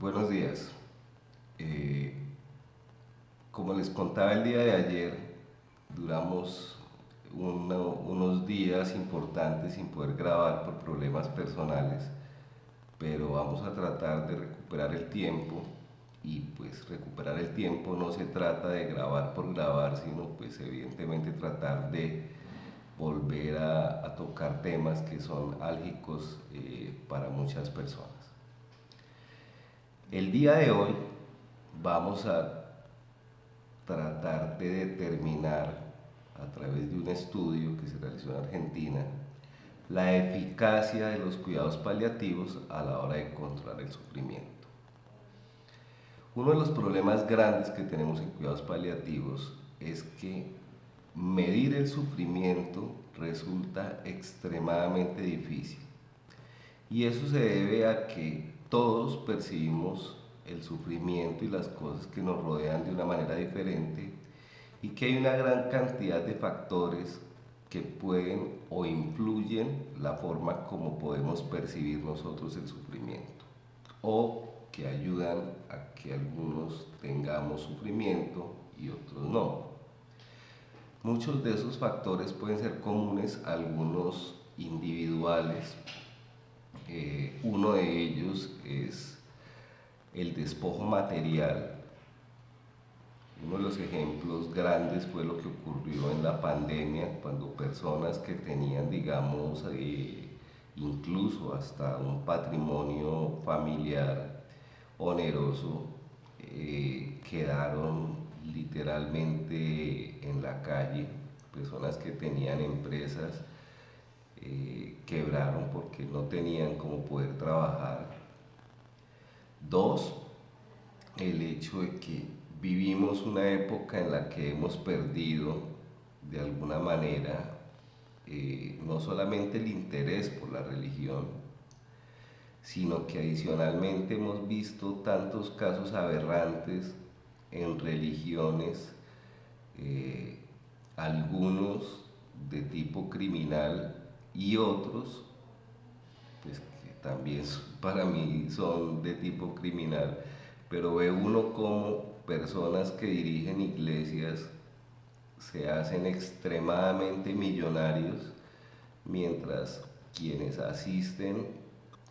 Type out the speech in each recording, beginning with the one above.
Buenos días. Eh, Como les contaba el día de ayer, duramos unos días importantes sin poder grabar por problemas personales, pero vamos a tratar de recuperar el tiempo y pues recuperar el tiempo no se trata de grabar por grabar, sino pues evidentemente tratar de volver a tocar temas que son álgicos para muchas personas. El día de hoy vamos a tratar de determinar a través de un estudio que se realizó en Argentina la eficacia de los cuidados paliativos a la hora de controlar el sufrimiento. Uno de los problemas grandes que tenemos en cuidados paliativos es que medir el sufrimiento resulta extremadamente difícil. Y eso se debe a que todos percibimos el sufrimiento y las cosas que nos rodean de una manera diferente y que hay una gran cantidad de factores que pueden o influyen la forma como podemos percibir nosotros el sufrimiento o que ayudan a que algunos tengamos sufrimiento y otros no. Muchos de esos factores pueden ser comunes a algunos individuales. Uno de ellos es el despojo material. Uno de los ejemplos grandes fue lo que ocurrió en la pandemia, cuando personas que tenían, digamos, incluso hasta un patrimonio familiar oneroso, quedaron literalmente en la calle. Personas que tenían empresas quebraron porque no tenían cómo poder trabajar. Dos, el hecho de que vivimos una época en la que hemos perdido de alguna manera no solamente el interés por la religión, sino que adicionalmente hemos visto tantos casos aberrantes en religiones, algunos de tipo criminal y otros pues que también para mí son de tipo criminal, pero ve uno como personas que dirigen iglesias se hacen extremadamente millonarios, mientras quienes asisten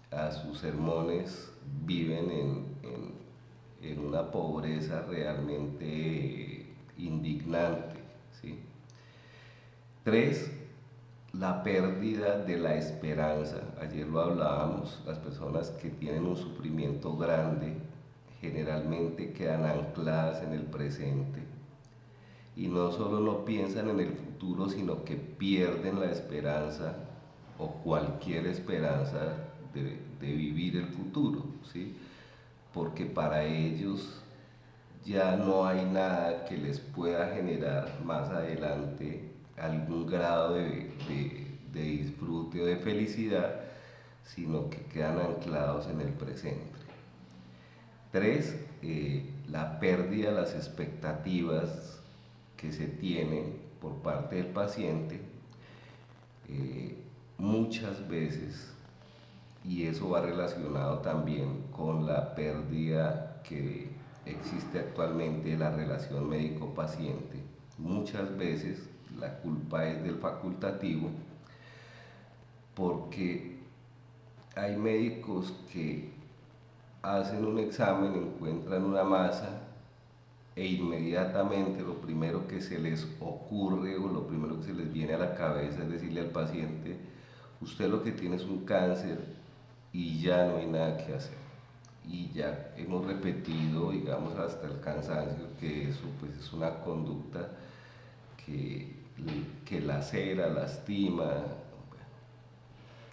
a sus sermones viven en una pobreza realmente indignante, ¿sí? Tres, la pérdida de la esperanza. Ayer lo hablábamos, las personas que tienen un sufrimiento grande generalmente quedan ancladas en el presente y no solo no piensan en el futuro, sino que pierden la esperanza o cualquier esperanza de vivir el futuro, ¿sí? Porque para ellos ya no hay nada que les pueda generar más adelante algún grado de disfrute o de felicidad, sino que quedan anclados en el presente. Tres, la pérdida de las expectativas que se tienen por parte del paciente muchas veces, y eso va relacionado también con la pérdida que existe actualmente de la relación médico-paciente. Muchas veces la culpa es del facultativo porque hay médicos que hacen un examen, encuentran una masa e inmediatamente lo primero que se les ocurre o lo primero que se les viene a la cabeza es decirle al paciente: usted lo que tiene es un cáncer y ya no hay nada que hacer. Y ya hemos repetido, digamos, hasta el cansancio que eso pues es una conducta que, que lacera, lastima,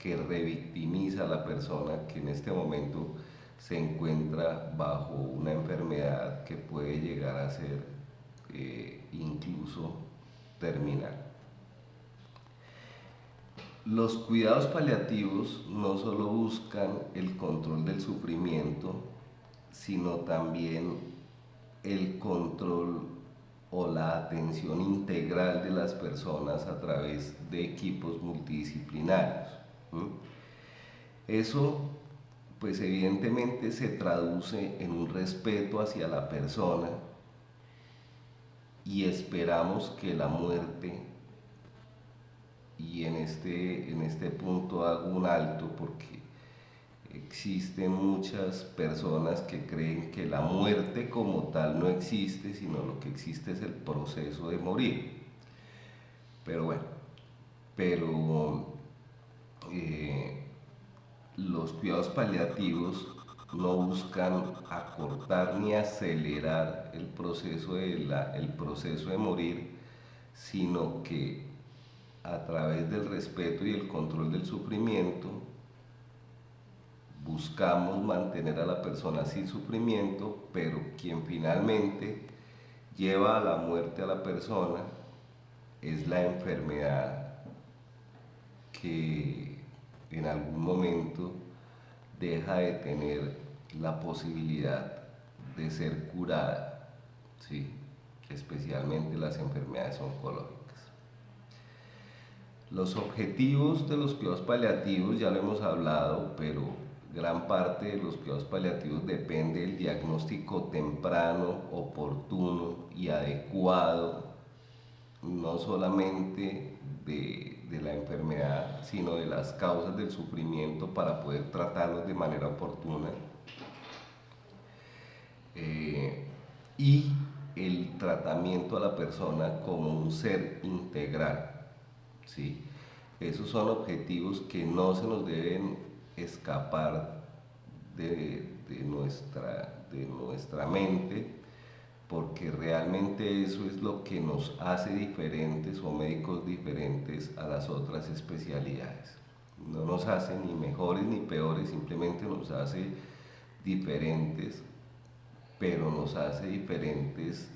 que revictimiza a la persona que en este momento se encuentra bajo una enfermedad que puede llegar a ser incluso terminal. Los cuidados paliativos no solo buscan el control del sufrimiento, sino también el control o la atención integral de las personas a través de equipos multidisciplinarios. Eso pues evidentemente se traduce en un respeto hacia la persona y esperamos que la muerte, y en este punto hago un alto porque existen muchas personas que creen que la muerte como tal no existe, sino lo que existe es el proceso de morir. Pero bueno, pero eh, los cuidados paliativos no buscan acortar ni acelerar el proceso de morir, sino que a través del respeto y el control del sufrimiento buscamos mantener a la persona sin sufrimiento, pero quien finalmente lleva a la muerte a la persona es la enfermedad que en algún momento deja de tener la posibilidad de ser curada, ¿sí? Especialmente las enfermedades oncológicas. Los objetivos de los cuidados paliativos ya lo hemos hablado, pero gran parte de los cuidados paliativos depende del diagnóstico temprano, oportuno y adecuado, no solamente de la enfermedad, sino de las causas del sufrimiento para poder tratarlos de manera oportuna. Y el tratamiento a la persona como un ser integral, ¿sí? Esos son objetivos que no se nos deben escapar de nuestra mente, porque realmente eso es lo que nos hace diferentes o médicos diferentes a las otras especialidades. No nos hace ni mejores ni peores, simplemente nos hace diferentes, pero nos hace diferentes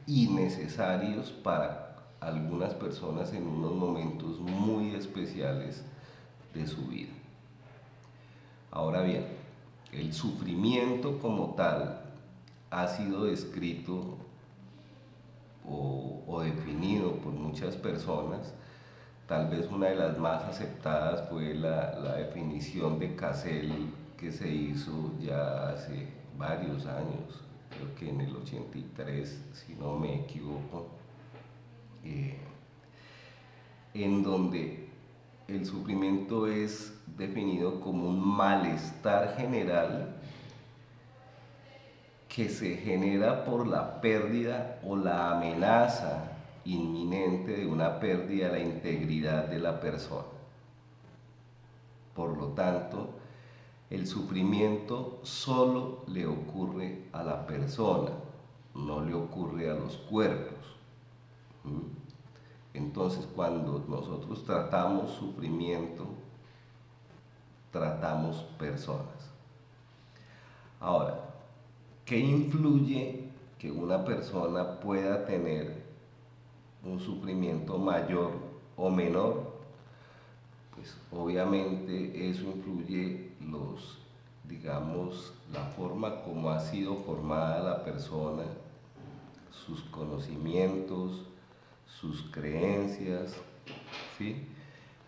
y necesarios para algunas personas en unos momentos muy especiales de su vida. Ahora bien, el sufrimiento como tal ha sido descrito o definido por muchas personas. Tal vez una de las más aceptadas fue la definición de Cassel, que se hizo ya hace varios años, creo que en el 83, si no me equivoco, en donde el sufrimiento es definido como un malestar general que se genera por la pérdida o la amenaza inminente de una pérdida de la integridad de la persona. Por lo tanto, el sufrimiento solo le ocurre a la persona, no le ocurre a los cuerpos. Entonces, cuando nosotros tratamos sufrimiento, tratamos personas. Ahora, ¿qué influye que una persona pueda tener un sufrimiento mayor o menor? Pues obviamente eso influye digamos, la forma como ha sido formada la persona, sus conocimientos, sus creencias, ¿sí?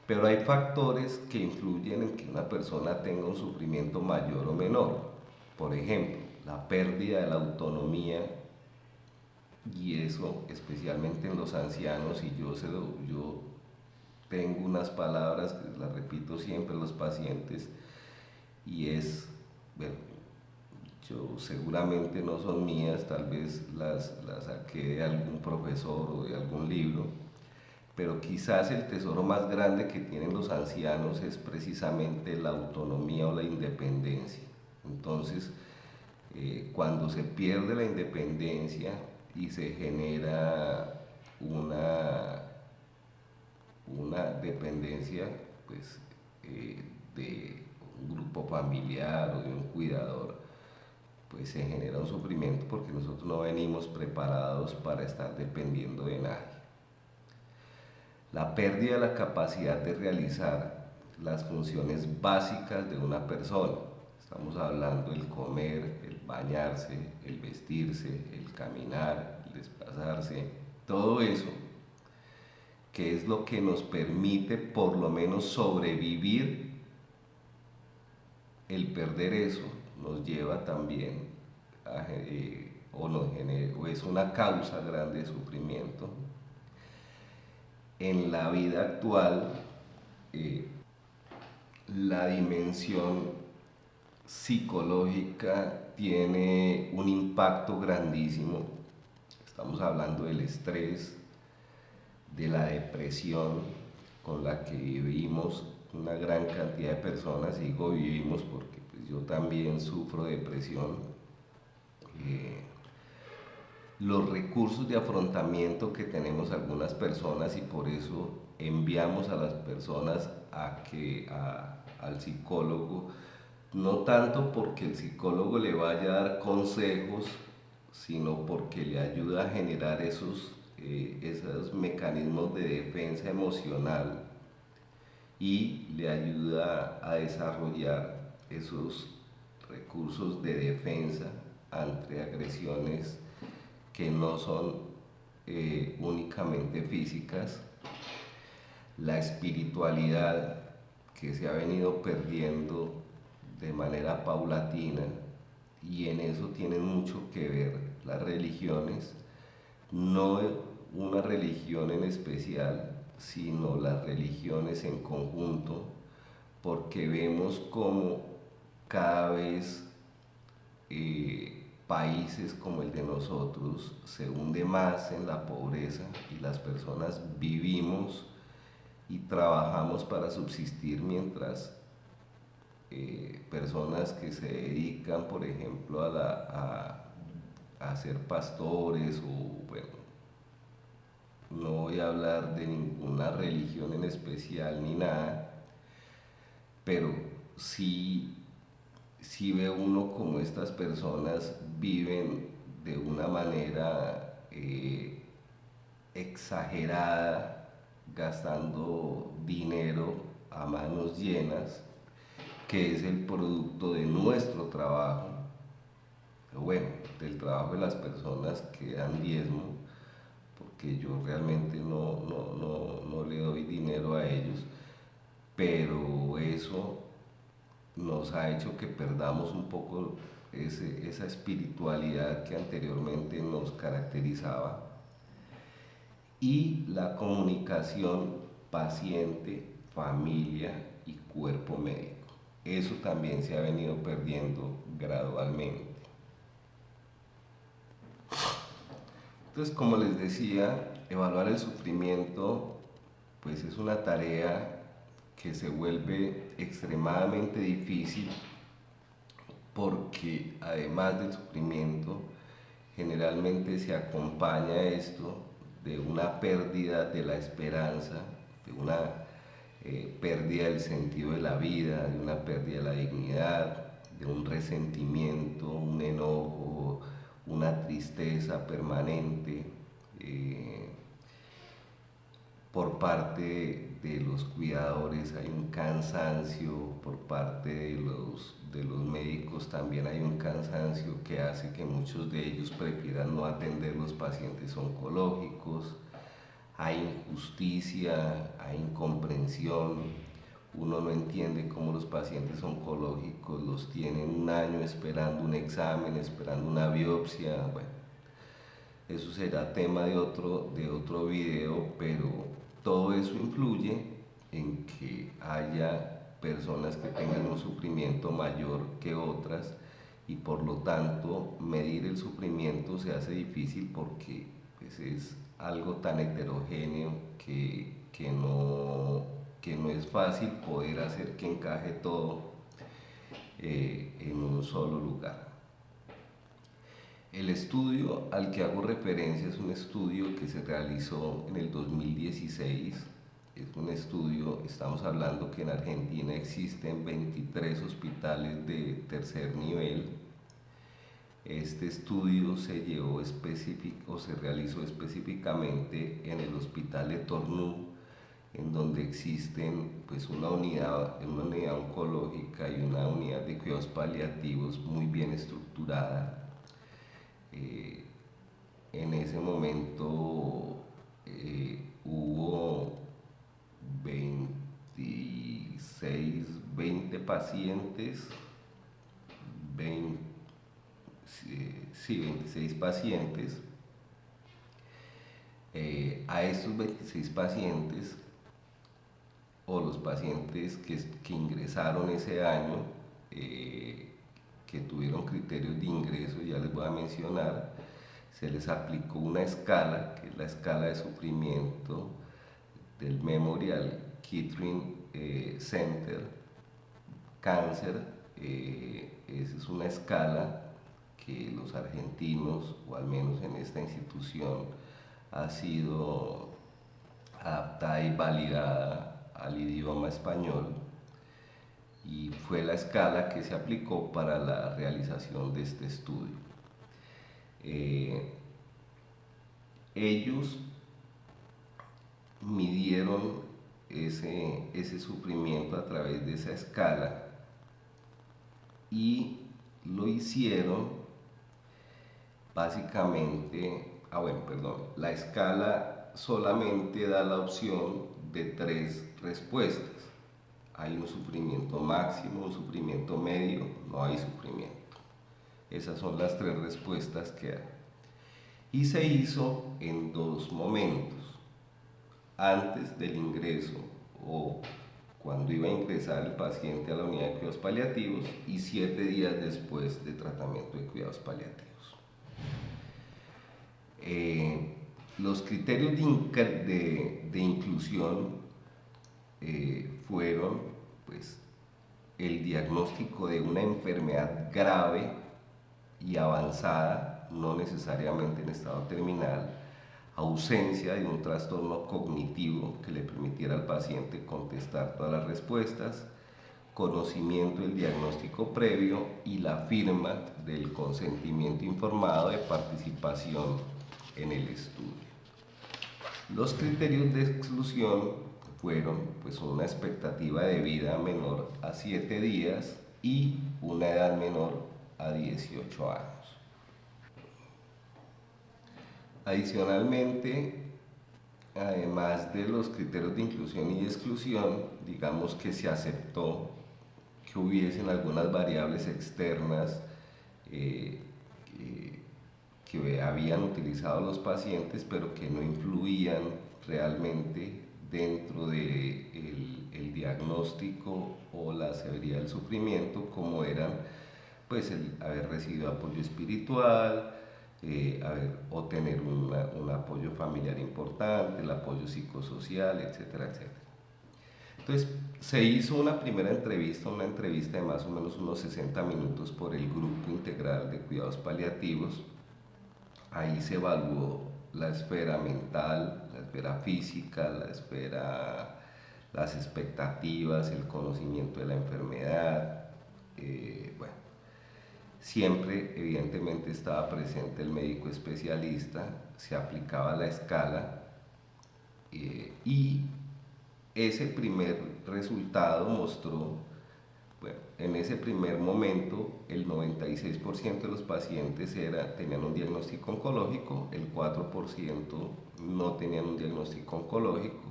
Pero hay factores que influyen en que una persona tenga un sufrimiento mayor o menor. Por ejemplo, la pérdida de la autonomía, y eso especialmente en los ancianos, y yo tengo unas palabras que las repito siempre a los pacientes, y es, bueno, yo seguramente no son mías, tal vez las saqué de algún profesor o de algún libro, pero quizás el tesoro más grande que tienen los ancianos es precisamente la autonomía o la independencia. Entonces, cuando se pierde la independencia y se genera una dependencia, pues, de un grupo familiar o de un cuidador, pues se genera un sufrimiento porque nosotros no venimos preparados para estar dependiendo de nadie. La pérdida de la capacidad de realizar las funciones básicas de una persona. Estamos hablando del comer, el bañarse, el vestirse, el caminar, el desplazarse, todo eso, que es lo que nos permite por lo menos sobrevivir el perder eso nos lleva también o es una causa grande de sufrimiento. En la vida actual, eh, la dimensión psicológica tiene un impacto grandísimo. Estamos hablando del estrés, de la depresión con la que vivimos una gran cantidad de personas. Y digo vivimos porque pues, yo también sufro depresión. Eh, los recursos de afrontamiento que tenemos algunas personas, y por eso enviamos a las personas al psicólogo, no tanto porque el psicólogo le vaya a dar consejos, sino porque le ayuda a generar esos mecanismos de defensa emocional y le ayuda a desarrollar esos recursos de defensa ante agresiones que no son únicamente físicas. La espiritualidad que se ha venido perdiendo de manera paulatina, y en eso tienen mucho que ver las religiones, no una religión en especial, sino las religiones en conjunto, porque vemos como cada vez países como el de nosotros se hunde más en la pobreza y las personas vivimos y trabajamos para subsistir mientras personas que se dedican, por ejemplo, a ser pastores o, bueno, no voy a hablar de ninguna religión en especial ni nada, pero sí ve uno como estas personas viven de una manera exagerada, gastando dinero a manos llenas, que es el producto de nuestro trabajo, bueno, del trabajo de las personas que dan diezmo, porque yo realmente no le doy dinero a ellos, pero eso nos ha hecho que perdamos un poco esa espiritualidad que anteriormente nos caracterizaba, y la comunicación paciente, familia y cuerpo médico. Eso también se ha venido perdiendo gradualmente. Entonces, como les decía, evaluar el sufrimiento pues es una tarea que se vuelve extremadamente difícil, porque además del sufrimiento generalmente se acompaña esto de una pérdida de la esperanza, de una pérdida del sentido de la vida, de una pérdida de la dignidad, de un resentimiento, un enojo, una tristeza permanente por parte de los cuidadores. Hay un cansancio por parte de los médicos, también hay un cansancio que hace que muchos de ellos prefieran no atender los pacientes oncológicos. Hay injusticia, hay incomprensión, uno no entiende cómo los pacientes oncológicos los tienen un año esperando un examen, esperando una biopsia. Bueno, eso será tema de otro video, pero todo eso influye en que haya personas que tengan un sufrimiento mayor que otras, y por lo tanto medir el sufrimiento se hace difícil porque pues, es algo tan heterogéneo que no es fácil poder hacer que encaje todo en un solo lugar. El estudio al que hago referencia es un estudio que se realizó en el 2016. Es un estudio, estamos hablando que en Argentina existen 23 hospitales de tercer nivel. Este estudio se realizó específicamente en el hospital de Tornú, en donde existen pues una unidad oncológica y una unidad de cuidados paliativos muy bien estructurada. En ese momento hubo 26, 20 pacientes 20, sí, 26 pacientes. A estos 26 pacientes, o los pacientes que ingresaron ese año, que tuvieron criterios de ingreso, ya les voy a mencionar, se les aplicó una escala, que es la escala de sufrimiento del Memorial Kettering Center Cancer. Esa es una escala que los argentinos, o al menos en esta institución, ha sido adaptada y validada al idioma español, y fue la escala que se aplicó para la realización de este estudio. Ellos midieron ese sufrimiento a través de esa escala, y lo hicieron básicamente, la escala solamente da la opción de 3 respuestas. Hay un sufrimiento máximo, un sufrimiento medio, no hay sufrimiento. Esas son las 3 respuestas que hay. Y se hizo en 2 momentos: antes del ingreso, o cuando iba a ingresar el paciente a la unidad de cuidados paliativos, y 7 días después de tratamiento de cuidados paliativos. Los criterios de inclusión fueron, pues, el diagnóstico de una enfermedad grave y avanzada, no necesariamente en estado terminal, ausencia de un trastorno cognitivo que le permitiera al paciente contestar todas las respuestas, conocimiento del diagnóstico previo y la firma del consentimiento informado de participación en el estudio. Los criterios de exclusión fueron, pues, una expectativa de vida menor a 7 días y una edad menor a 18 años. Adicionalmente, además de los criterios de inclusión y exclusión, digamos que se aceptó que hubiesen algunas variables externas que habían utilizado los pacientes, pero que no influían realmente dentro del diagnóstico o la severidad del sufrimiento, como eran, pues, el haber recibido apoyo espiritual, o tener un apoyo familiar importante, el apoyo psicosocial, etcétera, etcétera. Entonces se hizo una primera entrevista, una entrevista de más o menos unos 60 minutos por el Grupo Integral de Cuidados Paliativos. Ahí se evaluó la esfera mental, la esfera física, las expectativas, el conocimiento de la enfermedad. Bueno, siempre evidentemente estaba presente el médico especialista, se aplicaba la escala, y ese primer resultado mostró, bueno, en ese primer momento el 96% de los pacientes tenían un diagnóstico oncológico, el 4% no tenían un diagnóstico oncológico,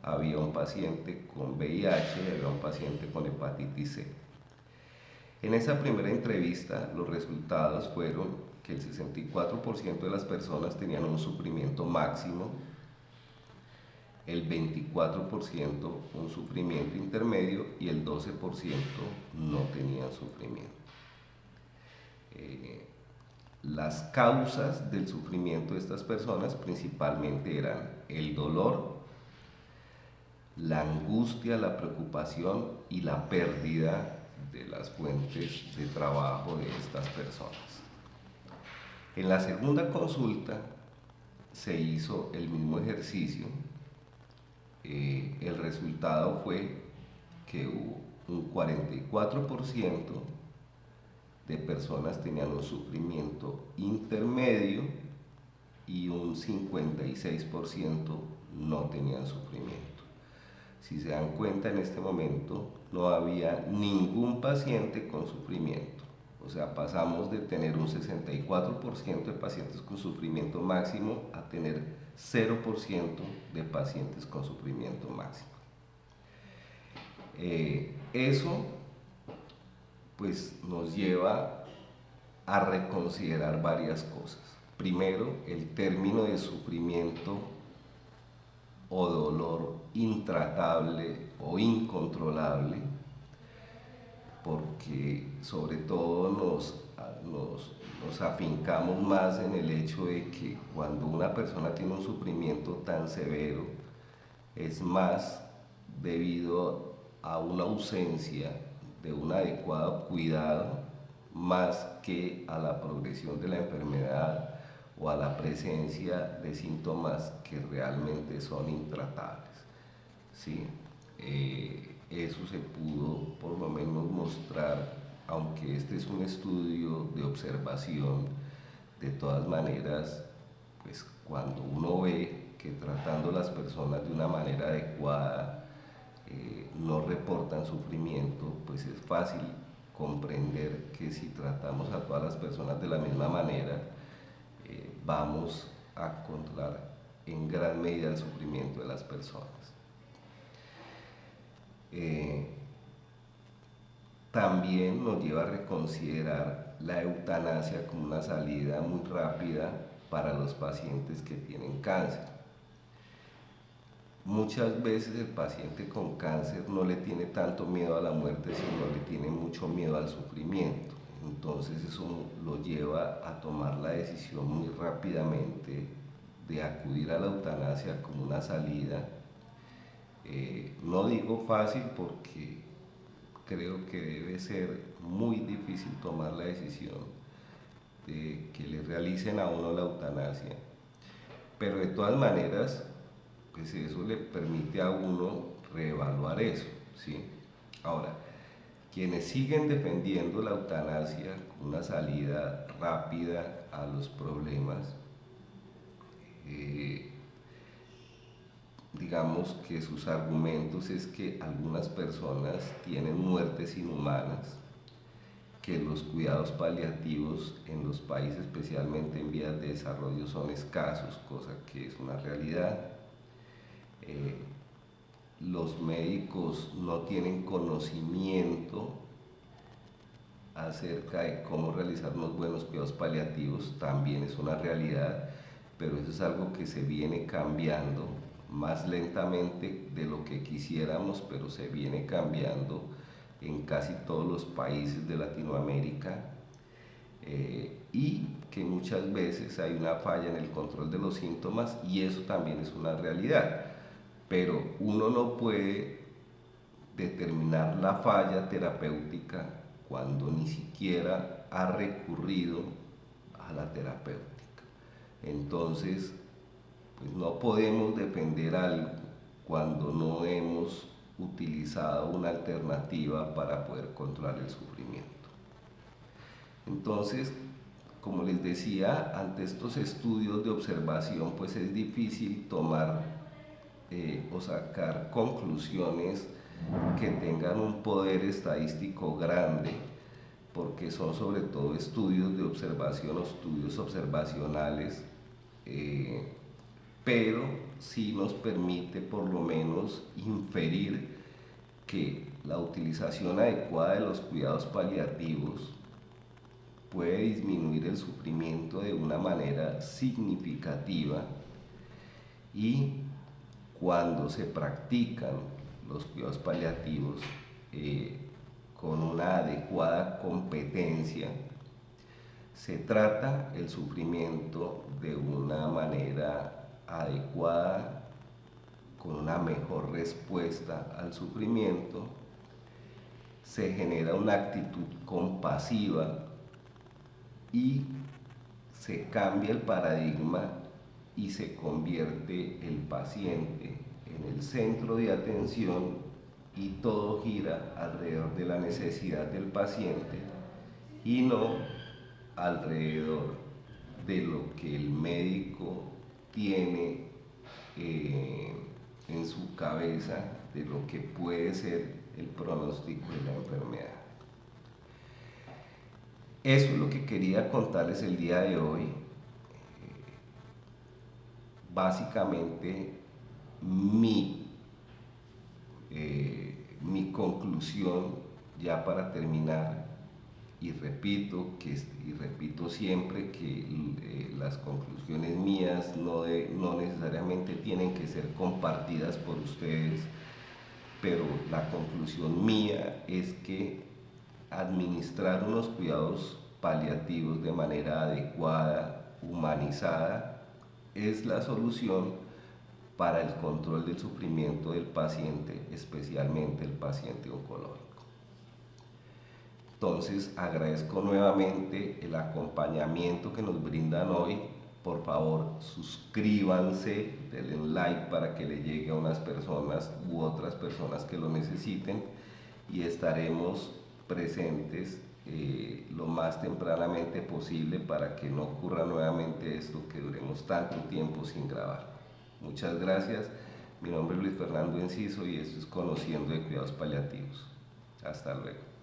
había un paciente con VIH y había un paciente con hepatitis C. En esa primera entrevista los resultados fueron que el 64% de las personas tenían un sufrimiento máximo, el 24% un sufrimiento intermedio y el 12% no tenían sufrimiento. Las causas del sufrimiento de estas personas principalmente eran el dolor, la angustia, la preocupación y la pérdida de las fuentes de trabajo de estas personas. En la segunda consulta se hizo el mismo ejercicio. El resultado fue que hubo un 44% de personas tenían un sufrimiento intermedio y un 56% no tenían sufrimiento. Si se dan cuenta, en este momento no había ningún paciente con sufrimiento. O sea, pasamos de tener un 64% de pacientes con sufrimiento máximo a tener 0% de pacientes con sufrimiento máximo. Eso, pues, nos lleva a reconsiderar varias cosas. Primero, el término de sufrimiento o dolor intratable o incontrolable, porque sobre todo nos afincamos más en el hecho de que cuando una persona tiene un sufrimiento tan severo, es más debido a una ausencia de un adecuado cuidado más que a la progresión de la enfermedad o a la presencia de síntomas que realmente son intratables. ¿Sí? Eso se pudo por lo menos mostrar, aunque este es un estudio de observación, de todas maneras, pues cuando uno ve que tratando a las personas de una manera adecuada no reportan sufrimiento, pues es fácil comprender que si tratamos a todas las personas de la misma manera, vamos a controlar en gran medida el sufrimiento de las personas. También nos lleva a reconsiderar la eutanasia como una salida muy rápida para los pacientes que tienen cáncer. Muchas veces el paciente con cáncer no le tiene tanto miedo a la muerte, sino le tiene mucho miedo al sufrimiento. Entonces eso lo lleva a tomar la decisión muy rápidamente de acudir a la eutanasia como una salida. No digo fácil porque creo que debe ser muy difícil tomar la decisión de que le realicen a uno la eutanasia, pero de todas maneras pues eso le permite a uno reevaluar eso, ¿sí? Ahora, quienes siguen defendiendo la eutanasia como una salida rápida a los problemas, digamos que sus argumentos es que algunas personas tienen muertes inhumanas, que los cuidados paliativos en los países, especialmente en vías de desarrollo, son escasos, cosa que es una realidad. Los médicos no tienen conocimiento acerca de cómo realizar unos buenos cuidados paliativos, también es una realidad, pero eso es algo que se viene cambiando más lentamente de lo que quisiéramos, pero se viene cambiando en casi todos los países de Latinoamérica, y que muchas veces hay una falla en el control de los síntomas, y eso también es una realidad, pero uno no puede determinar la falla terapéutica cuando ni siquiera ha recurrido a la terapéutica. Entonces, pues no podemos defender algo cuando no hemos utilizado una alternativa para poder controlar el sufrimiento. Entonces, como les decía, ante estos estudios de observación, pues es difícil tomar o sacar conclusiones que tengan un poder estadístico grande, porque son sobre todo estudios de observación o estudios observacionales, pero sí nos permite por lo menos inferir que la utilización adecuada de los cuidados paliativos puede disminuir el sufrimiento de una manera significativa, y cuando se practican los cuidados paliativos con una adecuada competencia, se trata el sufrimiento de una manera adecuada, con una mejor respuesta al sufrimiento, se genera una actitud compasiva y se cambia el paradigma y se convierte el paciente en el centro de atención, y todo gira alrededor de la necesidad del paciente y no alrededor de lo que el médico tiene en su cabeza de lo que puede ser el pronóstico de la enfermedad. Eso es lo que quería contarles el día de hoy. Básicamente mi conclusión, ya para terminar, y repito, y repito siempre que las conclusiones mías no necesariamente tienen que ser compartidas por ustedes, pero la conclusión mía es que administrar unos cuidados paliativos de manera adecuada, humanizada, es la solución para el control del sufrimiento del paciente, especialmente el paciente oncológico. Entonces agradezco nuevamente el acompañamiento que nos brindan hoy. Por favor, suscríbanse, denle like para que le llegue a unas personas u otras personas que lo necesiten, y estaremos presentes lo más tempranamente posible para que no ocurra nuevamente esto, que duremos tanto tiempo sin grabar. Muchas gracias. Mi nombre es Luis Fernando Enciso y esto es Conociendo de Cuidados Paliativos. Hasta luego.